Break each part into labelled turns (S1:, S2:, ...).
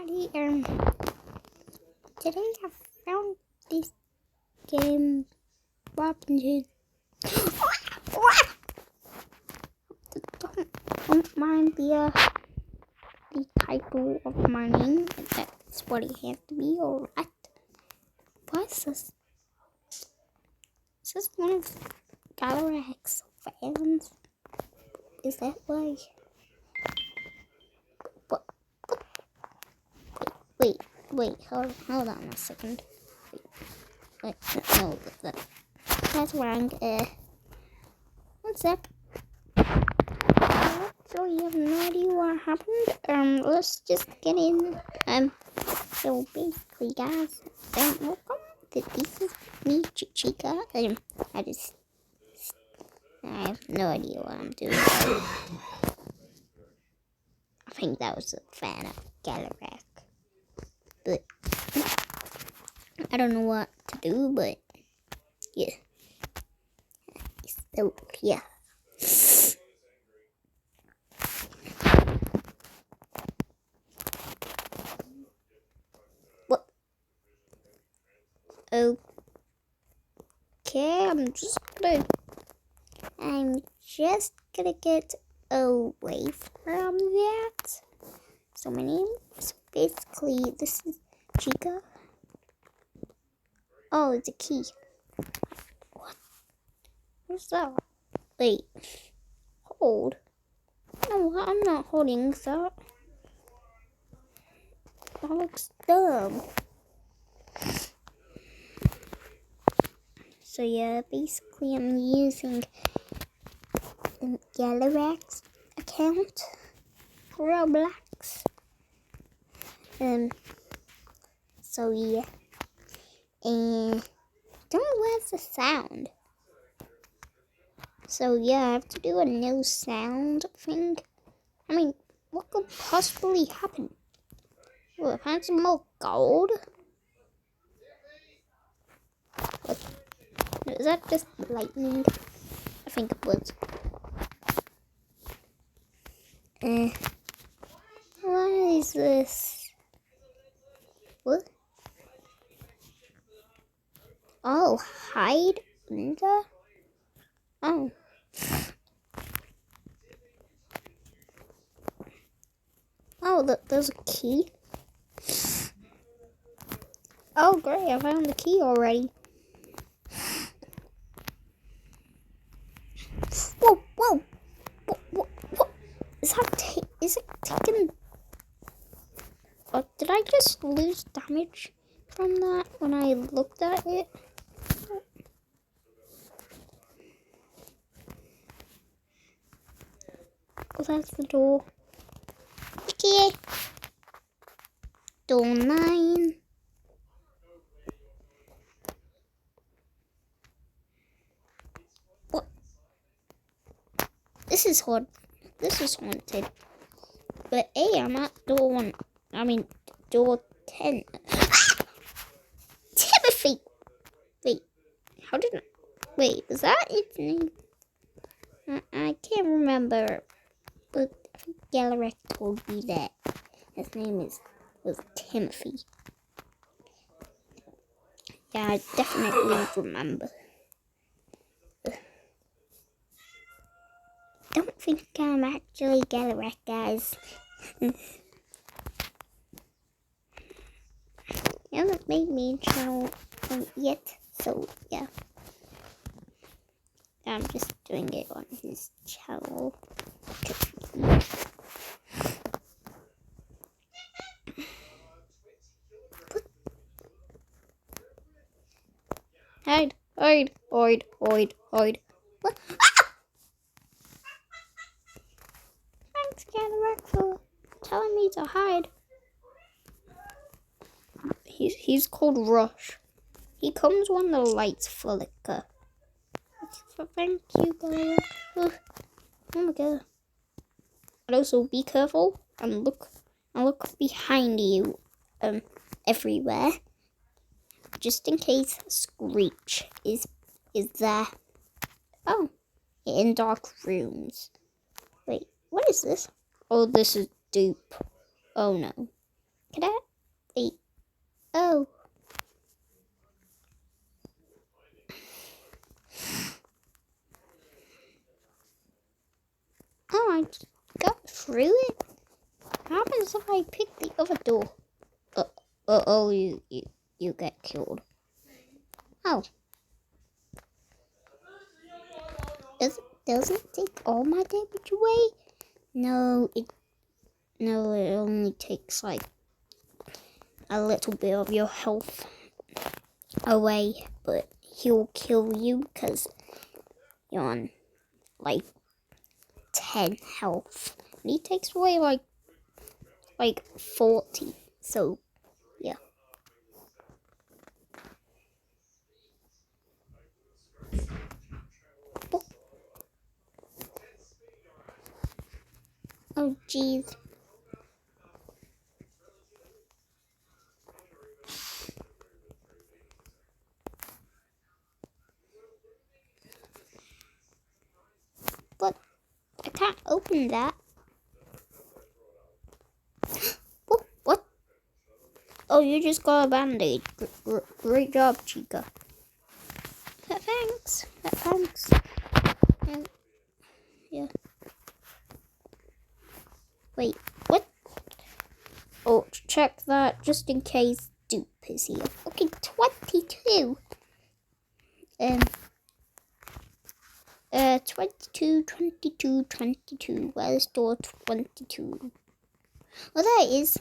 S1: everybody. Today I found this game. Robin don't mind the title of my name. That's what it has to be, alright. What is this? Is this one of Galarac's fans? Is that why? Wait, hold on a second. Wait, no, that's wrong. One sec. I actually have no idea what happened. Let's just get in. So basically, guys, welcome. This is me, Chica. I have no idea what I'm doing. I think that was a fan of Galarac. But I don't know what to do, but yeah. So, yeah. What? Okay, I'm just gonna get away from that. So my name is basically, this is Chica. Oh, it's a key. What? What's that? Wait. Hold. No, I'm not holding that. That looks dumb. So yeah, basically I'm using Galarac's account for Roblox. So yeah. And don't know where's the sound. So yeah, I have to do a no sound thing. I mean, what could possibly happen? Well, I found some more gold. What? Is that just lightning? I think it was. What is this? What? Oh, hide under? Oh. Oh, there's a key. Oh, great, I found the key already. Whoa. What? Is it taking... Oh, did I just lose damage from that when I looked at it? Oh, that's the door. Okay. Door 9. What? This is hard. This is haunted. But hey, I'm at door 1. I mean, door 10. Timothy! Wait, how did I... Wait, was that its name? I can't remember. But I think Galarac told me that his name was Timothy. Yeah, I definitely remember. Don't think I'm actually Galarac, guys. You haven't made me a channel yet, so yeah. I'm just doing it on his channel. Hide. What? Ah! Thanks, Galarac, for telling me to hide. He's called Rush. He comes when the lights flicker. So thank you, Galarac. Oh my god. And also be careful and look behind you everywhere. Just in case Screech is there. Oh, in dark rooms. Wait, what is this? Oh, this is dupe. Oh no. Can I? Wait. Oh. Oh, I just got through it. What happens if I pick the other door? Oh, you get killed. Oh. Doesn't take all my damage away? No, it only takes like a little bit of your health away, but he'll kill you because you're on like 10 health. And he takes away like 40. So yeah. Oh jeez. But I can't open that. What? Oh, you just got a band-aid. Great job, Chica. Thanks. Thanks. Yeah. Wait, what? Oh, check that just in case Dupe is here. Okay, 22. 22. Where's door 22? Oh, there it is.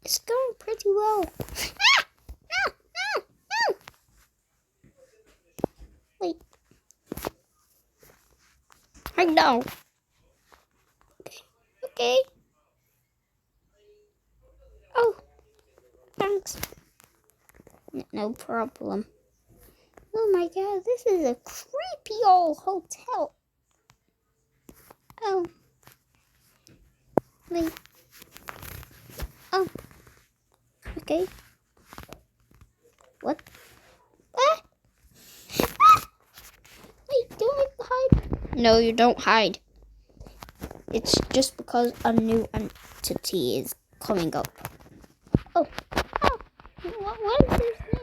S1: It's going pretty well. Ah! No! Wait. I know. Okay. Oh, thanks. No problem. Oh my god, this is a creepy old hotel. Oh. Wait. Oh. Okay. What? Ah! Ah! Wait, do I hide? No, you don't hide. It's just because a new entity is coming up. Oh. Oh. What is this thing?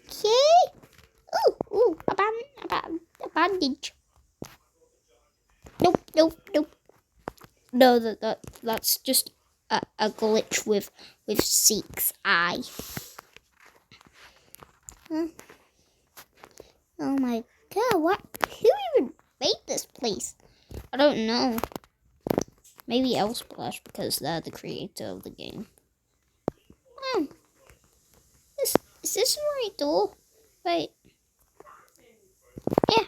S1: Okay. Ooh, a bandage. Nope. No, that's just a glitch with Seek's eye. Huh? Oh my god, what? Who even made this place? I don't know. Maybe Elsplash because they're the creator of the game. Oh, is this the right door? Wait. Yeah.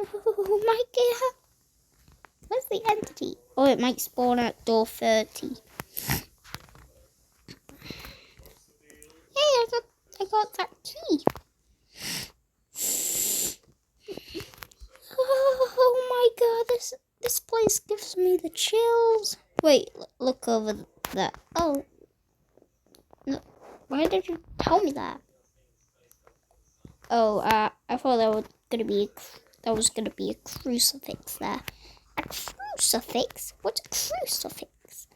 S1: Oh my god. Where's the entity? Oh, it might spawn at door 30. Hey, I got that key. Oh my god, this place gives me the chills. Wait, look over there. Oh, no, why did you tell me that? Oh, I thought there was gonna be a crucifix there. A crucifix? What's a crucifix?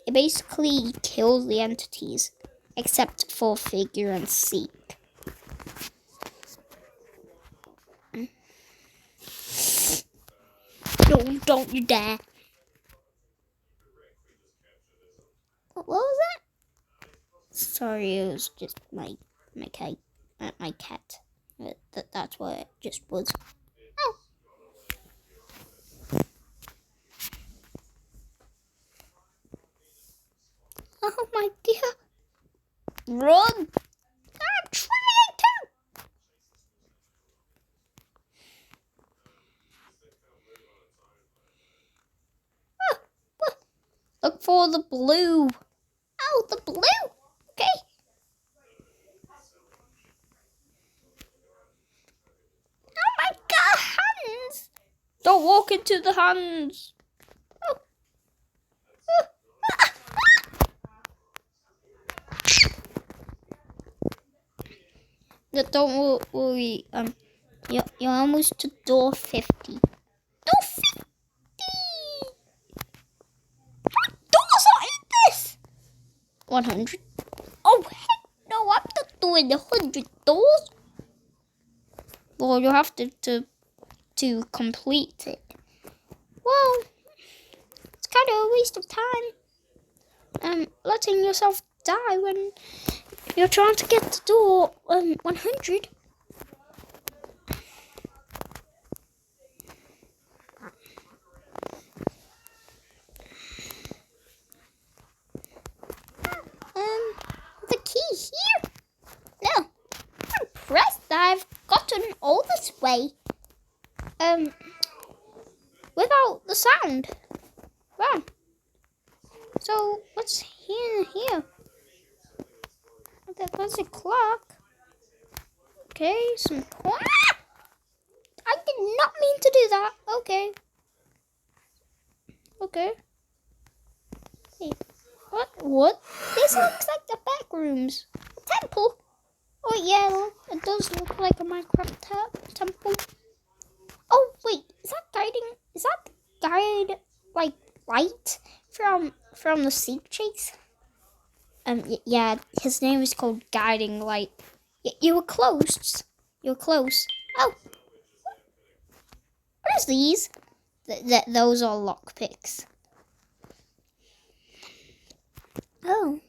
S1: It basically kills the entities, except for Figure and Seek. No, don't you dare! What was that? Sorry, it was just my cat. My cat. That's what it just was. Oh. Oh my dear. Run! I'm trying to. for the blue. Oh, the blue. Okay. Oh my God, hands! Don't walk into the hands. Oh. Don't worry. You're almost to door 50. Door 50. How many doors are in this? 100. Oh heck no! I'm not doing 100 doors. Well, you have to complete it. Well, it's kind of a waste of time. Letting yourself die when you're trying to get to door 100. The key here? No, I'm impressed that I've gotten all this way. Without the sound. Wow. So what's here? There's a clock. Okay, some coin. I did not mean to do that. Okay. Hey, what? This looks like the back rooms. Temple. Oh yeah, it does look like a Minecraft temple. Oh wait, is that guide like light from the Seek Chase? Yeah, his name is called Guiding Light. You were close. Oh, what is these? Those are lockpicks. Oh.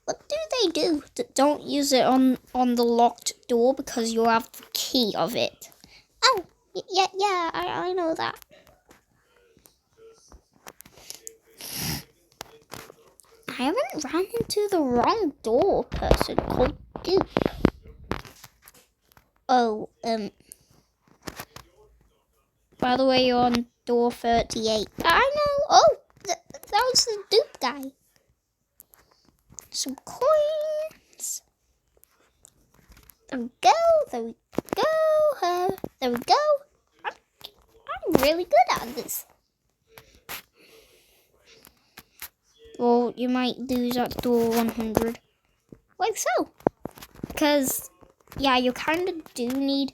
S1: What do they do? Don't use it on the locked door because you have the key of it. Oh, yeah, I know that. I haven't ran into the wrong door person called Duke. Oh, by the way, you're on door 38. I know. Oh, that was the Duke guy. Some coins. There we go. There we go. I'm really good at this. Well, you might lose at door 100. Like so. Because, yeah, you kind of do need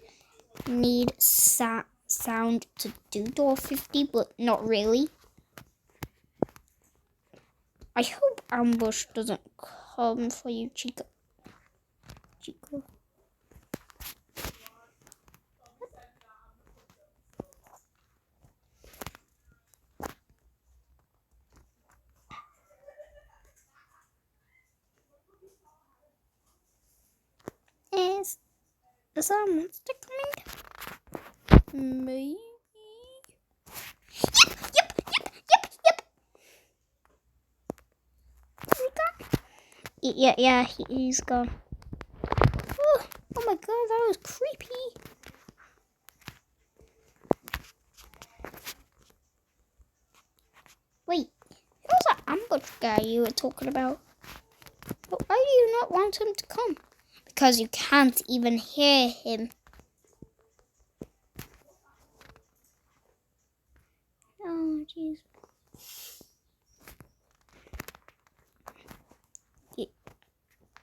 S1: sound to do door 50, but not really. I hope ambush doesn't come for you, Chica. Is that a monster coming? Maybe. Yep. Yeah, he's gone. Oh my God, that was creepy. Wait, who was that ambush guy you were talking about? Why do you not want him to come? Because you can't even hear him. Oh, jeez.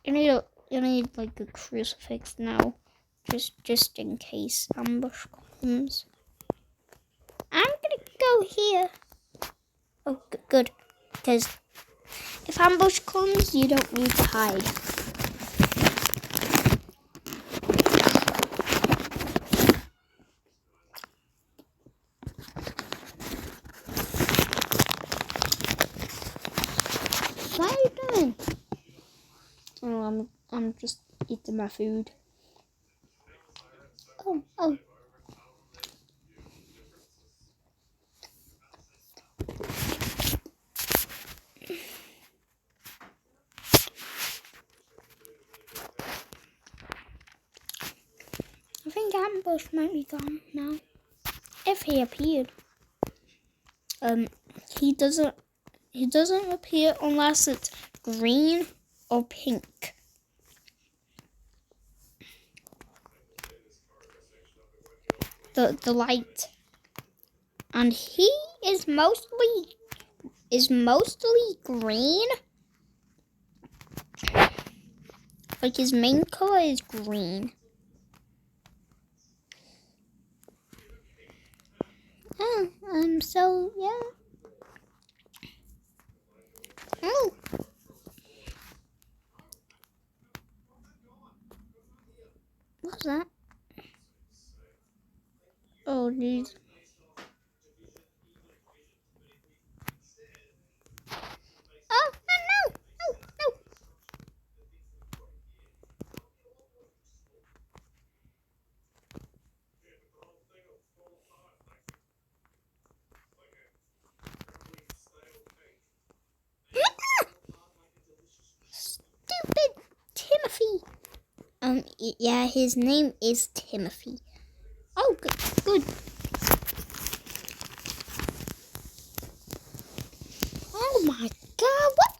S1: You need like a crucifix now, just in case ambush comes. I'm gonna go here. Oh, good, because if ambush comes, you don't need to hide. What are you doing? Oh, I'm just eating my food. Oh. I think ambush might be gone now. If he appeared. he doesn't appear unless it's green or pink. The light. And he is mostly green. Like his main color is green. Oh, so yeah. Oh. What's that? Oh, geez. Oh, no, no, no. Stupid Timothy. Yeah, his name is Timothy. Oh, good. Oh my God, what?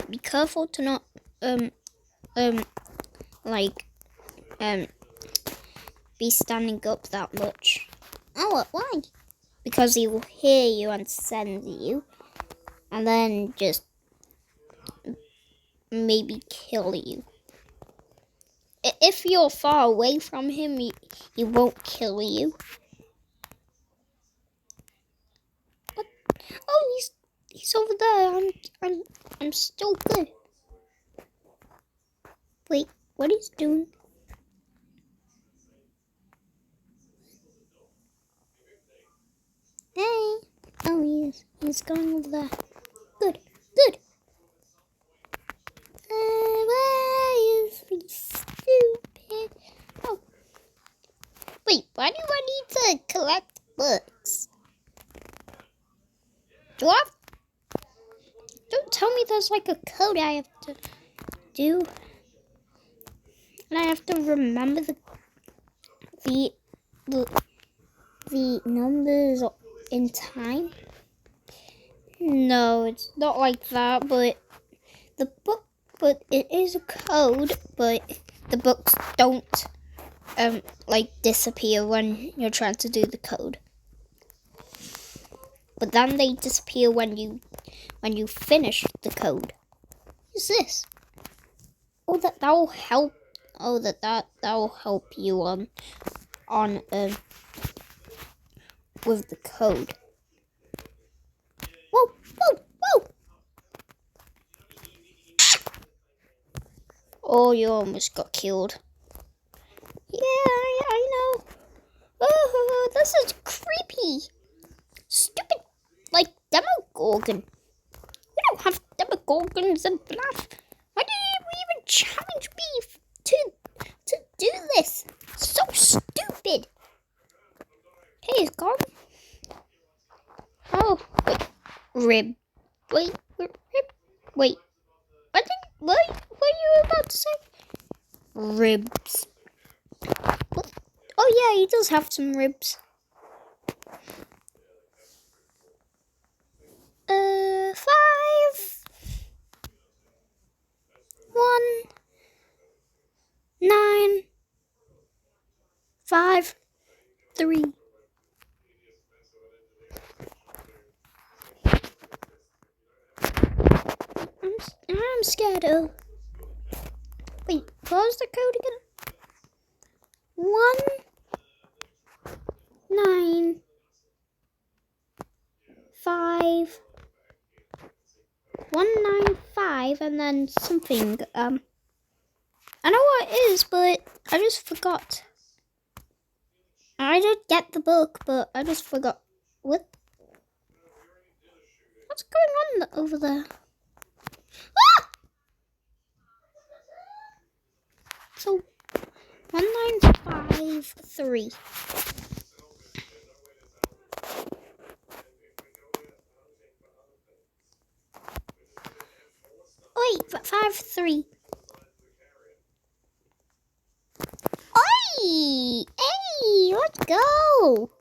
S1: Be careful to not like be standing up that much. Oh, why? Because he will hear you and send you, and then just maybe kill you. If you're far away from him, he won't kill you. What? Oh, he's over there. I'm still good. Wait, what he's doing? Hey. Oh, he's going over there. Good. Why is he stupid? Oh. Wait, why do I need to collect books? Don't tell me there's like a code I have to do. And I have to remember the numbers in time. No, it's not like that, but it is a code, but the books don't like disappear when you're trying to do the code. But then they disappear when you finish the code. What's this? Oh, that will help. Oh, that will help you on with the code. Whoa! Oh, you almost got killed. Yeah, I know. Oh, this is creepy. Stupid, like Demogorgon. We don't have Demogorgons in FNAF. Why did you even challenge me to do this? So stupid. Hey, he's gone. Oh, wait, rib. Wait. What were you about to say? Ribs. What? Oh yeah, he does have some ribs. 5, 1, 9, 5, 3. I'm scared of. Wait, what was the code again? 1, 9, 5, 195, and then something. I know what it is, but I just forgot. I did get the book, but I just forgot what. What's going on over there? Ah! So 1953. Wait, 53. Oi! Hey, let's go!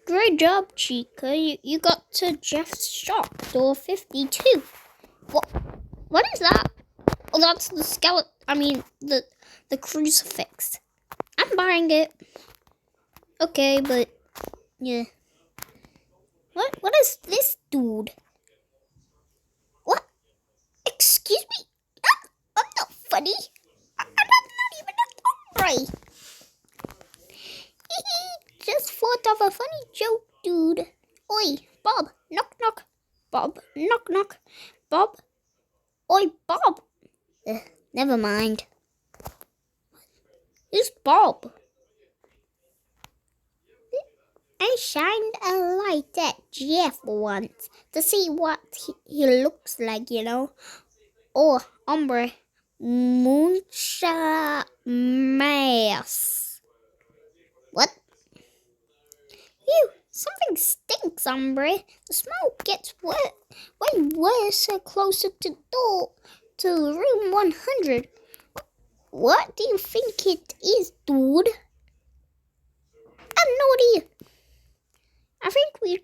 S1: Great job, Chica. You got to Jeff's shop, door 52. What is that? Oh, that's the skeleton. I mean, the crucifix. I'm buying it. Okay, but yeah. What is this dude? What? Excuse me? I'm not funny. I'm not even a hombre. Just thought of a funny joke, dude. Oi, Bob. Knock, knock. Bob. Knock, knock. Bob. Oi, Bob. Never mind. Who's Bob? I shined a light at Jeff once to see what he looks like, you know. Oh, hombre. Mucha más. What? Ew, something stinks, hombre. The smoke gets way worse the closer to room 100. What do you think it is, dude? I have no idea. I think we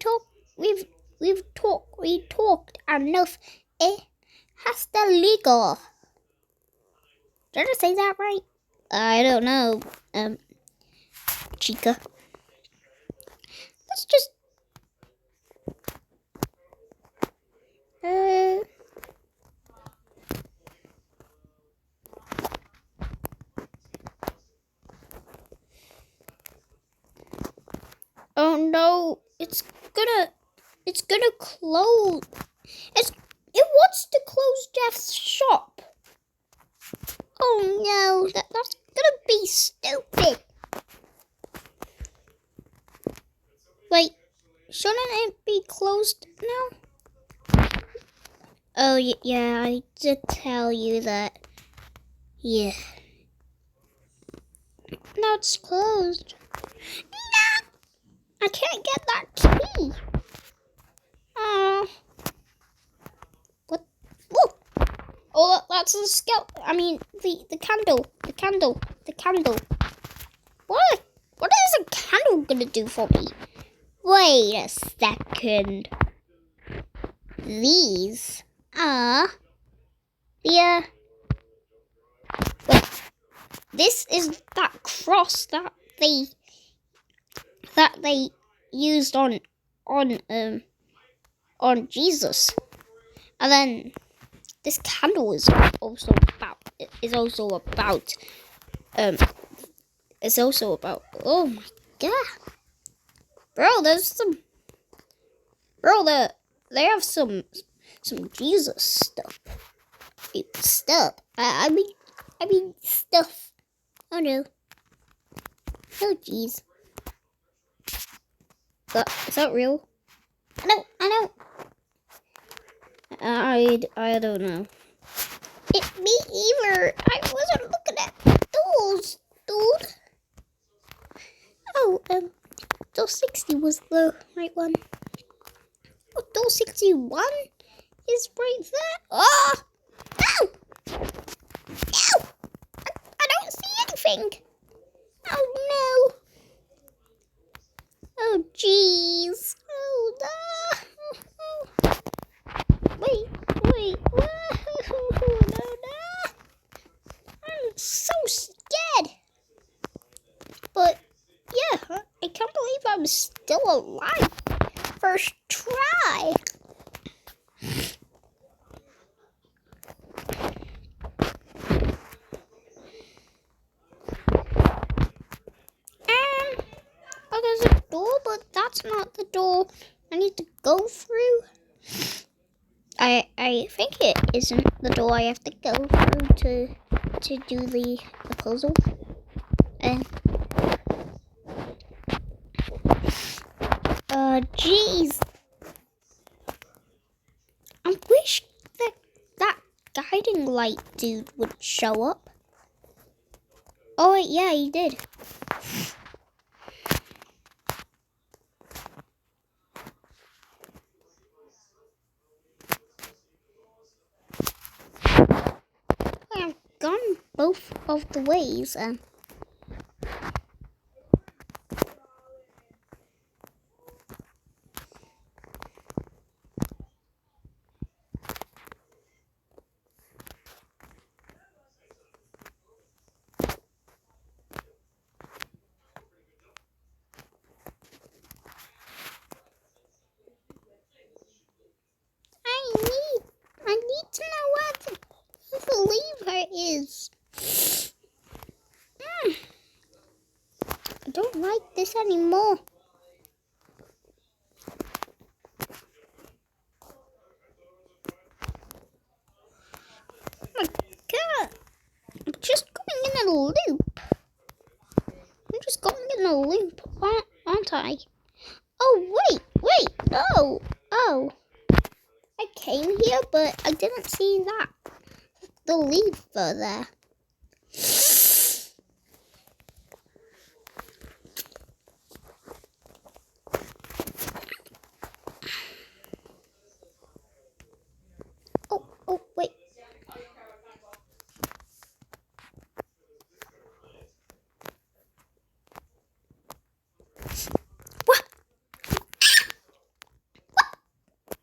S1: talked enough. Hasta luego. Did I say that right? I don't know. Chica. Let's just Oh no, it's gonna close. It wants to close Jeff's shop. Oh no, that's gonna be stupid. Wait, shouldn't it be closed now? Oh yeah, I did tell you that. Yeah. Now it's closed. No! I can't get that key. What? Whoa! Oh, that's the skeleton. I mean, the candle. The candle. What is a candle gonna do for me? Wait a second. These are the wait. This is that cross that they used on Jesus, and then this candle is also about oh my god, bro, they have some Jesus stuff. I mean stuff. Oh no. Oh jeez. Is that real? I don't. I don't know. Me either. I wasn't looking at those, dude. Oh, door 60 was the right one. Oh, door 61 is right there. Oh! Ow! Ow! I don't see anything. Oh no. Oh jeez. Oh no. Wait. No. I'm so scared. But yeah, I can't believe I'm still alive. First try. Oh, there's a door, but that's not the door I need to go through. I think it isn't the door I have to go through to do the puzzle. Jeez. light dude would show up. Oh, wait, yeah, he did. I've gone both of the ways. I need to know where the lever is. I don't like this anymore. Oh my god. I'm just going in a loop. I'm just going in a loop, aren't I? Oh, wait. Oh. I came here, but I didn't see that. The lever there. Oh, wait. What?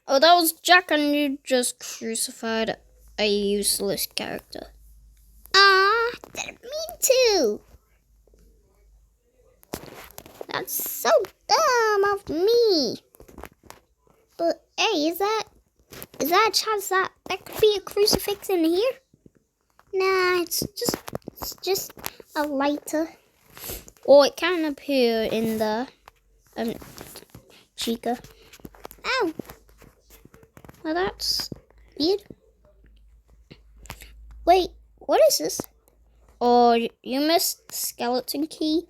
S1: Oh, that was Jack, and you just crucified a useless character. Didn't mean to. That's so dumb of me. But hey, is that a chance that could be a crucifix in here? Nah, it's just a lighter. Or it can appear in the Chica. Ow. Well, that's weird. Wait, what is this? Oh, you missed the skeleton key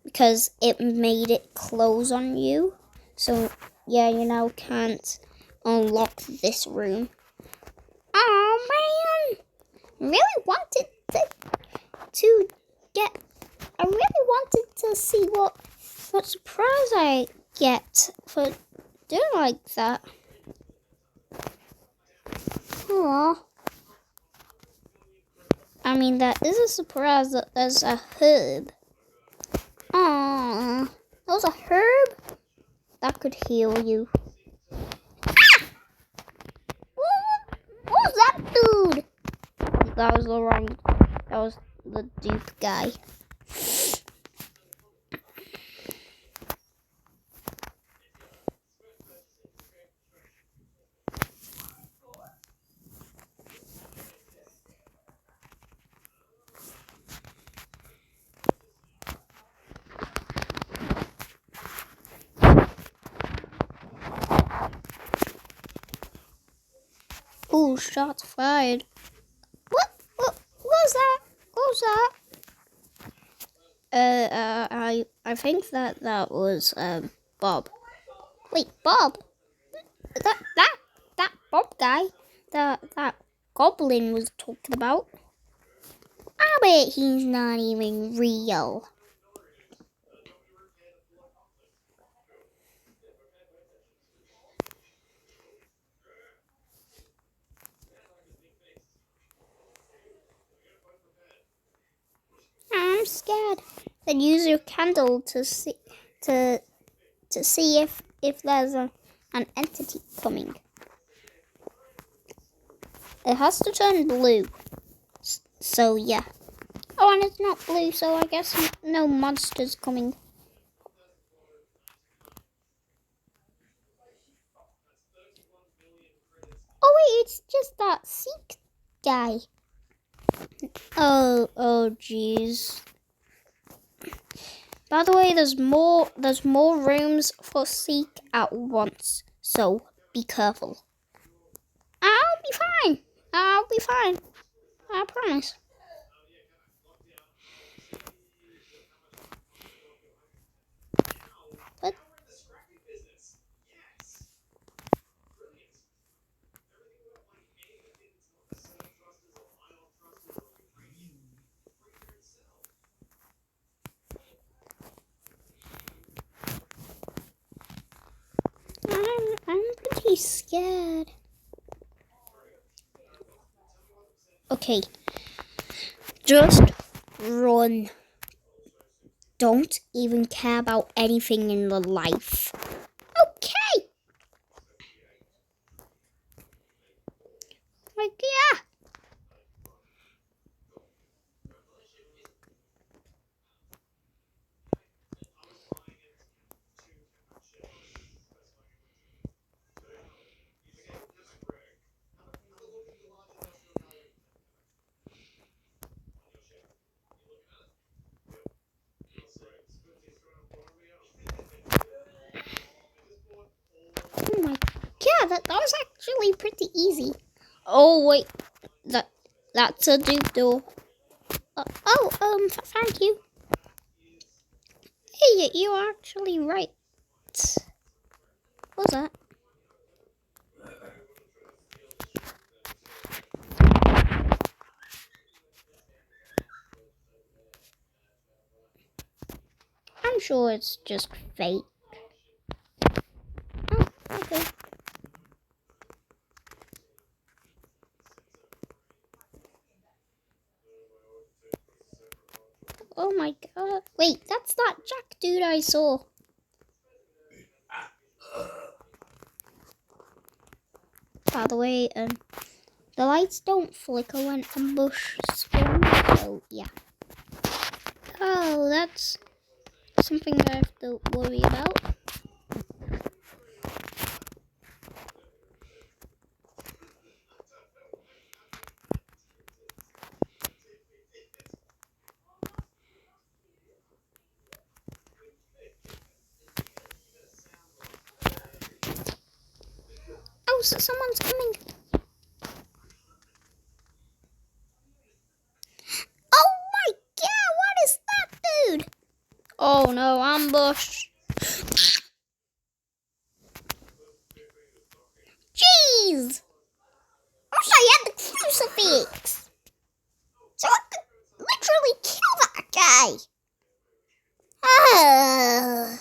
S1: because it made it close on you. So, yeah, you now can't unlock this room. Oh, man. I really wanted to get... I really wanted to see what surprise I get for doing like that. Aww. I mean, that is a surprise that there's a herb. Aww. There's a herb that could heal you. Ah! What was that dude? That was the wrong... That was the dupe guy. Ooh, shots fired. What was that? What was that? I think that was Bob. Wait, Bob? That Bob guy that Goblin was talking about. I bet he's not even real. I'm scared. Then use your candle to see if there's an entity coming. It has to turn blue. So yeah. Oh, and it's not blue, so I guess no monsters coming. Oh wait, it's just that Seek guy. Oh jeez. By the way, there's more rooms for Seek at once, so be careful. I'll be fine. I promise. But really scared. Okay. Just run. Don't even care about anything in the life. Okay. Like, yeah. Oh my god, that was actually pretty easy. Oh wait, that's a new door. Thank you. Hey, you're actually right. What's that? I'm sure it's just fate. Oh, okay. Oh my god. Wait, that's that Jack dude I saw. By the way, the lights don't flicker when ambush spawns, so yeah. Oh, that's something I have to worry about. Oh, so someone's coming. Oh my god, what is that, dude? Oh no, ambush. Jeez! I wish I had the crucifix. So I could literally kill that guy. Ah.